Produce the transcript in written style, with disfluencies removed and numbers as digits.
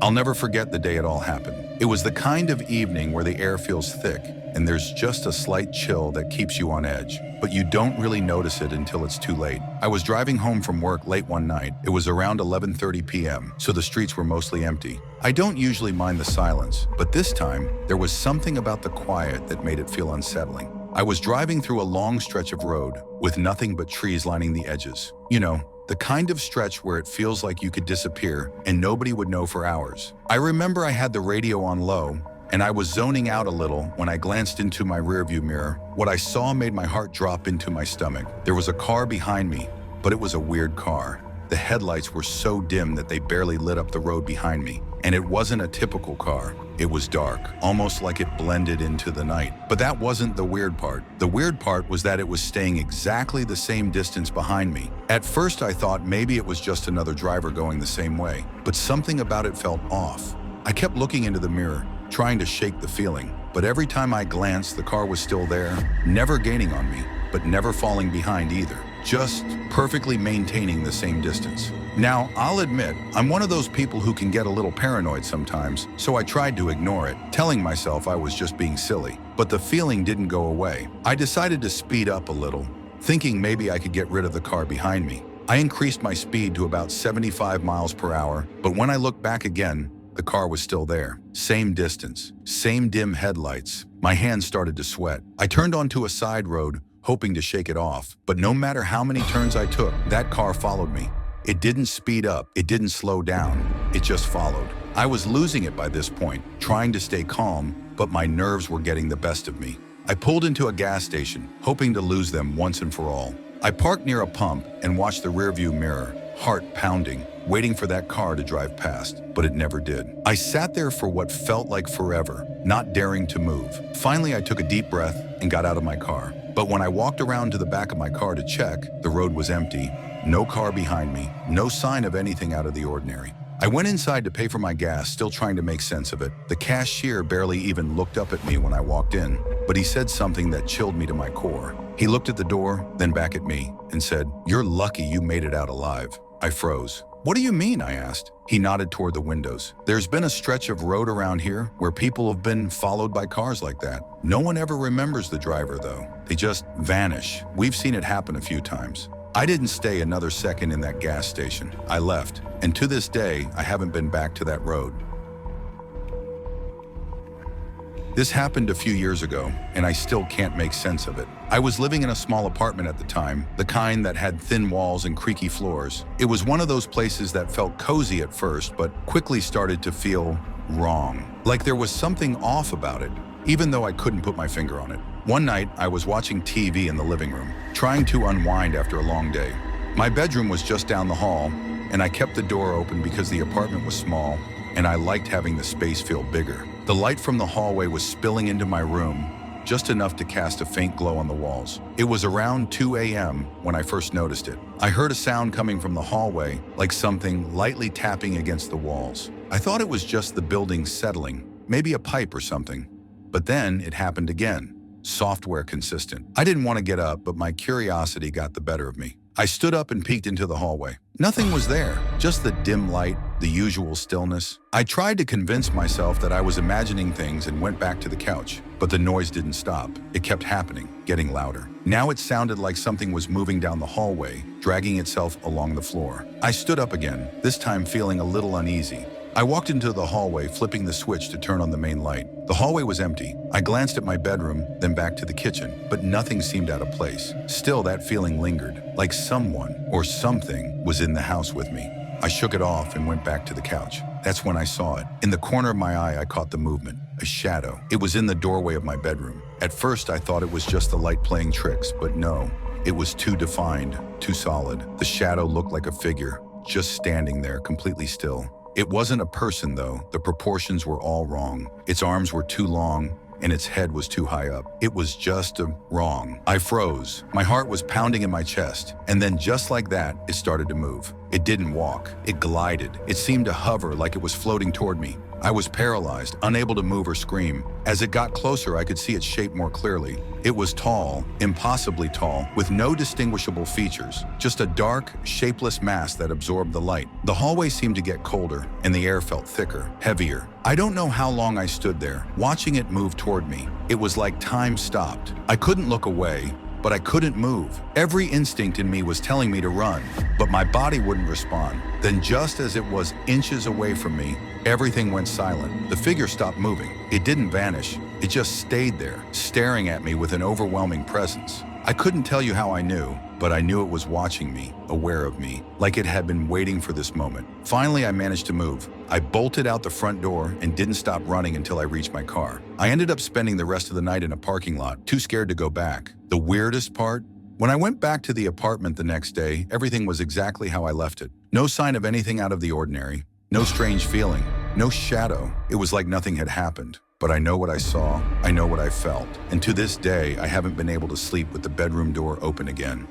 I'll never forget the day it all happened. It was the kind of evening where the air feels thick and there's just a slight chill that keeps you on edge, but you don't really notice it until it's too late. I was driving home from work late one night. It was around 11:30 p.m., so the streets were mostly empty. I don't usually mind the silence, but this time, there was something about the quiet that made it feel unsettling. I was driving through a long stretch of road with nothing but trees lining the edges. You know, the kind of stretch where it feels like you could disappear and nobody would know for hours. I remember I had the radio on low, and I was zoning out a little when I glanced into my rearview mirror. What I saw made my heart drop into my stomach. There was a car behind me, but it was a weird car. The headlights were so dim that they barely lit up the road behind me. And it wasn't a typical car. It was dark, almost like it blended into the night. But that wasn't the weird part. The weird part was that it was staying exactly the same distance behind me. At first I thought maybe it was just another driver going the same way, but something about it felt off. I kept looking into the mirror, trying to shake the feeling, but every time I glanced, the car was still there, never gaining on me, but never falling behind either, just perfectly maintaining the same distance. Now, I'll admit, I'm one of those people who can get a little paranoid sometimes, so I tried to ignore it, telling myself I was just being silly. But the feeling didn't go away. I decided to speed up a little, thinking maybe I could get rid of the car behind me. I increased my speed to about 75 miles per hour, but when I looked back again, the car was still there. Same distance, same dim headlights. My hands started to sweat. I turned onto a side road, hoping to shake it off, but no matter how many turns I took, that car followed me. It didn't speed up, it didn't slow down, it just followed. I was losing it by this point, trying to stay calm, but my nerves were getting the best of me. I pulled into a gas station, hoping to lose them once and for all. I parked near a pump and watched the rearview mirror, heart pounding, waiting for that car to drive past, but it never did. I sat there for what felt like forever, not daring to move. Finally, I took a deep breath and got out of my car. But when I walked around to the back of my car to check, the road was empty. No car behind me, no sign of anything out of the ordinary. I went inside to pay for my gas, still trying to make sense of it. The cashier barely even looked up at me when I walked in, but he said something that chilled me to my core. He looked at the door, then back at me, and said, "You're lucky you made it out alive." I froze. "What do you mean?" I asked. He nodded toward the windows. "There's been a stretch of road around here where people have been followed by cars like that. No one ever remembers the driver, though. They just vanish. We've seen it happen a few times." I didn't stay another second in that gas station. I left, and to this day, I haven't been back to that road. This happened a few years ago, and I still can't make sense of it. I was living in a small apartment at the time, the kind that had thin walls and creaky floors. It was one of those places that felt cozy at first, but quickly started to feel wrong. Like there was something off about it, even though I couldn't put my finger on it. One night, I was watching TV in the living room, trying to unwind after a long day. My bedroom was just down the hall, and I kept the door open because the apartment was small, and I liked having the space feel bigger. The light from the hallway was spilling into my room, just enough to cast a faint glow on the walls. It was around 2 a.m. when I first noticed it. I heard a sound coming from the hallway, like something lightly tapping against the walls. I thought it was just the building settling, maybe a pipe or something. But then it happened again. Software consistent. I didn't want to get up, but my curiosity got the better of me. I stood up and peeked into the hallway. Nothing was there, just the dim light, the usual stillness. I tried to convince myself that I was imagining things and went back to the couch, but the noise didn't stop. It kept happening, getting louder. Now it sounded like something was moving down the hallway, dragging itself along the floor. I stood up again, this time feeling a little uneasy. I walked into the hallway, flipping the switch to turn on the main light. The hallway was empty. I glanced at my bedroom, then back to the kitchen, but nothing seemed out of place. Still, that feeling lingered, like someone or something was in the house with me. I shook it off and went back to the couch. That's when I saw it. In the corner of my eye, I caught the movement, a shadow. It was in the doorway of my bedroom. At first, I thought it was just the light playing tricks, but no. It was too defined, too solid. The shadow looked like a figure, just standing there, completely still. It wasn't a person, though. The proportions were all wrong. Its arms were too long, and its head was too high up. It was just wrong. I froze. My heart was pounding in my chest. And then just like that, it started to move. It didn't walk. It glided. It seemed to hover like it was floating toward me. I was paralyzed, unable to move or scream. As it got closer, I could see its shape more clearly. It was tall, impossibly tall, with no distinguishable features, just a dark, shapeless mass that absorbed the light. The hallway seemed to get colder, and the air felt thicker, heavier. I don't know how long I stood there, watching it move toward me. It was like time stopped. I couldn't look away, but I couldn't move. Every instinct in me was telling me to run, but my body wouldn't respond. Then just as it was inches away from me, everything went silent. The figure stopped moving. It didn't vanish. It just stayed there, staring at me with an overwhelming presence. I couldn't tell you how I knew, but I knew it was watching me, aware of me, like it had been waiting for this moment. Finally, I managed to move. I bolted out the front door and didn't stop running until I reached my car. I ended up spending the rest of the night in a parking lot, too scared to go back. The weirdest part? When I went back to the apartment the next day, everything was exactly how I left it. No sign of anything out of the ordinary, no strange feeling, no shadow. It was like nothing had happened. But I know what I saw, I know what I felt, and to this day, I haven't been able to sleep with the bedroom door open again.